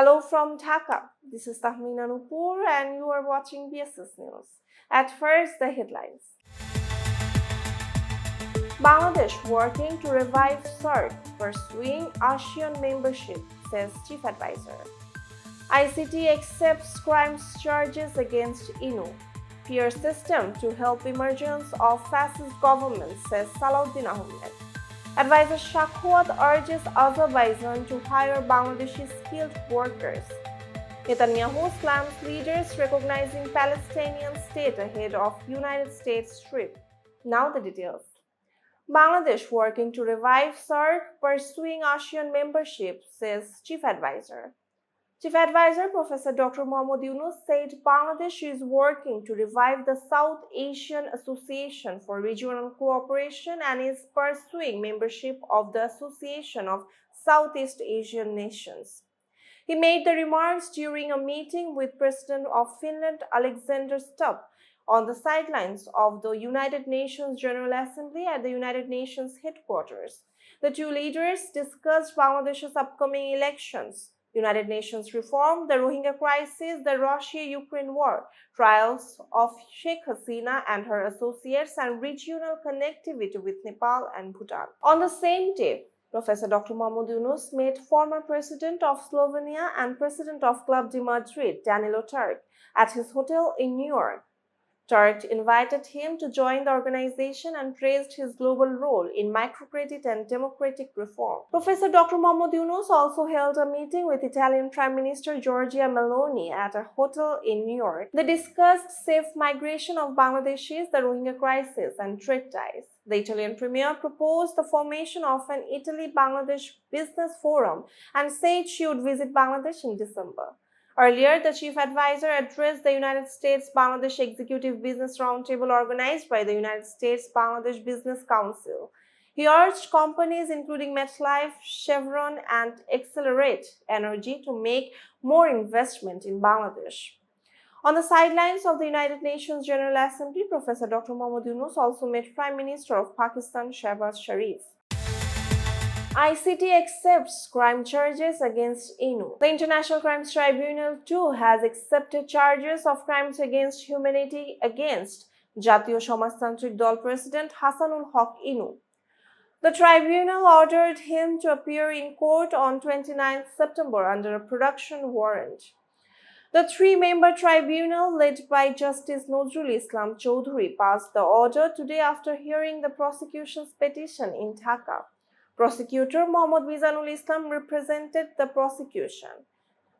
Hello from Dhaka. This is Tahmina Nupur and you are watching BSS News. At first, the headlines. Bangladesh working to revive SAARC, pursuing ASEAN membership, says Chief Advisor. ICT accepts crimes charges against INU. Peer system to help emergence of fascist government, says Salahuddin Ahmed. Advisor Sakhawat urges Azerbaijan to hire Bangladeshi skilled workers. Netanyahu slams leaders recognizing Palestinian state ahead of United States trip. Now the details. Bangladesh working to revive SAARC, pursuing ASEAN membership, says Chief Advisor. Chief Advisor Professor Dr. Mohammad Yunus said Bangladesh is working to revive the South Asian Association for Regional Cooperation and is pursuing membership of the Association of Southeast Asian Nations. He made the remarks during a meeting with President of Finland Alexander Stubb on the sidelines of the United Nations General Assembly at the United Nations headquarters. The two leaders discussed Bangladesh's upcoming elections, United Nations reform, the Rohingya crisis, the Russia-Ukraine war, trials of Sheikh Hasina and her associates, and regional connectivity with Nepal and Bhutan. On the same day, Professor Dr. Mohammad Yunus met former President of Slovenia and President of Club de Madrid, Danilo Turk, at his hotel in New York. Turk invited him to join the organization and praised his global role in microcredit and democratic reform. Professor Dr. Mohammad Yunus also held a meeting with Italian Prime Minister Giorgia Meloni at a hotel in New York. They discussed safe migration of Bangladeshis, the Rohingya crisis, and trade ties. The Italian Premier proposed the formation of an Italy-Bangladesh business forum and said she would visit Bangladesh in December. Earlier, the chief advisor addressed the United States-Bangladesh Executive Business Roundtable organized by the United States-Bangladesh Business Council. He urged companies including MetLife, Chevron, and Accelerate Energy to make more investment in Bangladesh. On the sidelines of the United Nations General Assembly, Professor Dr. Mohammad Yunus also met Prime Minister of Pakistan Shehbaz Sharif. ICT accepts crime charges against INU. The International Crimes Tribunal II has accepted charges of crimes against humanity against Jatiyo Samajtantrik Dol President Hasanul Haq INU. The tribunal ordered him to appear in court on 29 September under a production warrant. The three-member tribunal, led by Justice Nozrul Islam Chowdhury, passed the order today after hearing the prosecution's petition in Dhaka. Prosecutor Mohammad Mizanul Islam represented the prosecution.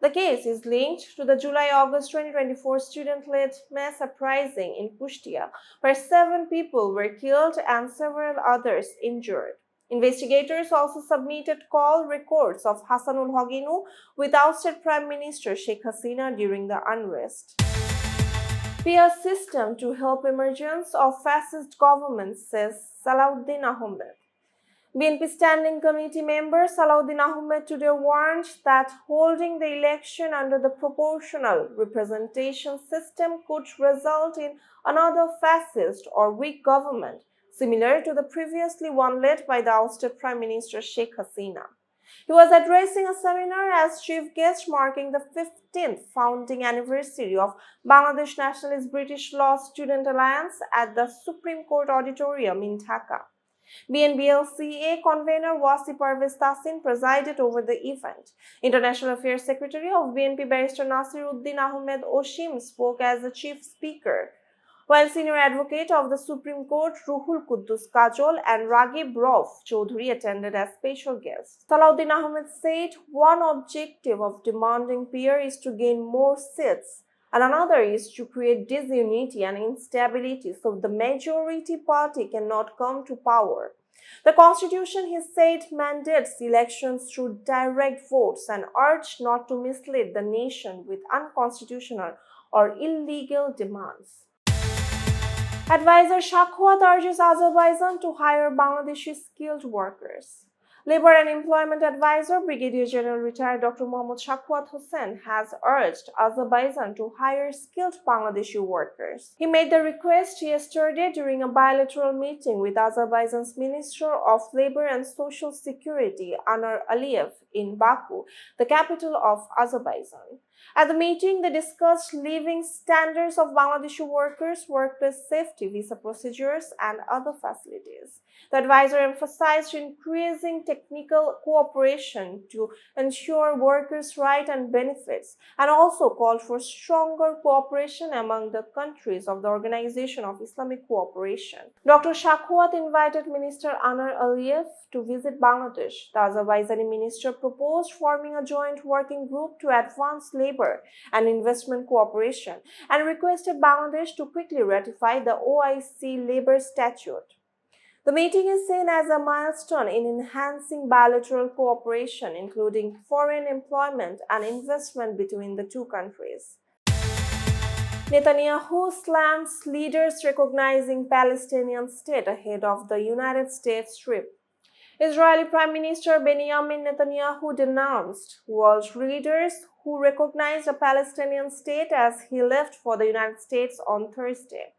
The case is linked to the July-August 2024 student-led mass uprising in Kushtia, where 7 people were killed and several others injured. Investigators also submitted call records of Hasanul Haq INU with ousted Prime Minister Sheikh Hasina during the unrest. Peer system to help emergence of fascist government, says Salahuddin Ahmed. BNP Standing Committee member Salahuddin Ahmed today warned that holding the election under the proportional representation system could result in another fascist or weak government, similar to the previously one led by the ousted Prime Minister Sheikh Hasina. He was addressing a seminar as chief guest marking the 15th founding anniversary of Bangladesh Nationalist British Law Student Alliance at the Supreme Court Auditorium in Dhaka. BNBLCA convener Wasi Parvez Tassin presided over the event. International Affairs Secretary of BNP Barrister Nasiruddin Ahmed Oshim spoke as the chief speaker, while senior advocate of the Supreme Court Ruhul Quddus Kajol and Raghib Rauf Chowdhury attended as special guests. Salahuddin Ahmed said one objective of demanding peer is to gain more seats, and another is to create disunity and instability so the majority party cannot come to power. The constitution, he said, mandates elections through direct votes and urged not to mislead the nation with unconstitutional or illegal demands. Advisor Sakhawat urges Azerbaijan to hire Bangladeshi skilled workers. Labor and Employment Advisor, Brigadier General retired Dr. Mohammad Sakhawat has urged Azerbaijan to hire skilled Bangladeshi workers. He made the request yesterday during a bilateral meeting with Azerbaijan's Minister of Labor and Social Security, Anar Aliyev, in Baku, the capital of Azerbaijan. At the meeting, they discussed living standards of Bangladeshi workers, workplace safety, visa procedures, and other facilities. The advisor emphasized increasing technical cooperation to ensure workers' rights and benefits, and also called for stronger cooperation among the countries of the Organization of Islamic Cooperation. Dr. Sakhawat invited Minister Anar Aliyev to visit Bangladesh. The Azerbaijani minister proposed forming a joint working group to advance labor and investment cooperation and requested Bangladesh to quickly ratify the OIC Labor Statute. The meeting is seen as a milestone in enhancing bilateral cooperation, including foreign employment and investment between the two countries. Netanyahu slams leaders recognizing Palestinian state ahead of the United States trip. Israeli Prime Minister Benjamin Netanyahu denounced world leaders who recognized a Palestinian state as he left for the United States on Thursday.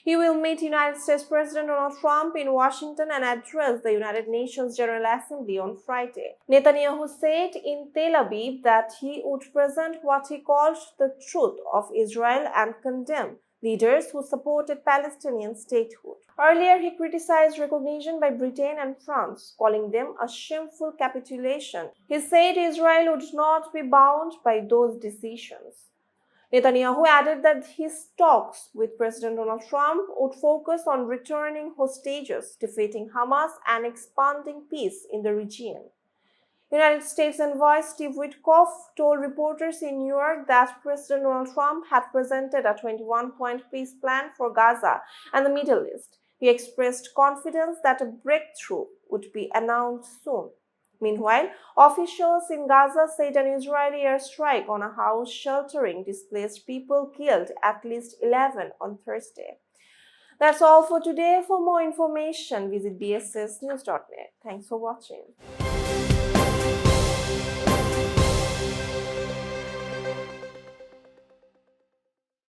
He will meet United States President Donald Trump in Washington and address the United Nations General Assembly on Friday. Netanyahu said in Tel Aviv that he would present what he called the truth of Israel and condemn leaders who supported Palestinian statehood. Earlier, he criticized recognition by Britain and France, calling them a shameful capitulation. He said Israel would not be bound by those decisions. Netanyahu added that his talks with President Donald Trump would focus on returning hostages, defeating Hamas, and expanding peace in the region. United States envoy Steve Witkoff told reporters in New York that President Donald Trump had presented a 21-point peace plan for Gaza and the Middle East. He expressed confidence that a breakthrough would be announced soon. Meanwhile, officials in Gaza said an Israeli airstrike on a house sheltering displaced people killed at least 11 on Thursday. That's all for today. For more information, visit bssnews.net. Thanks for watching.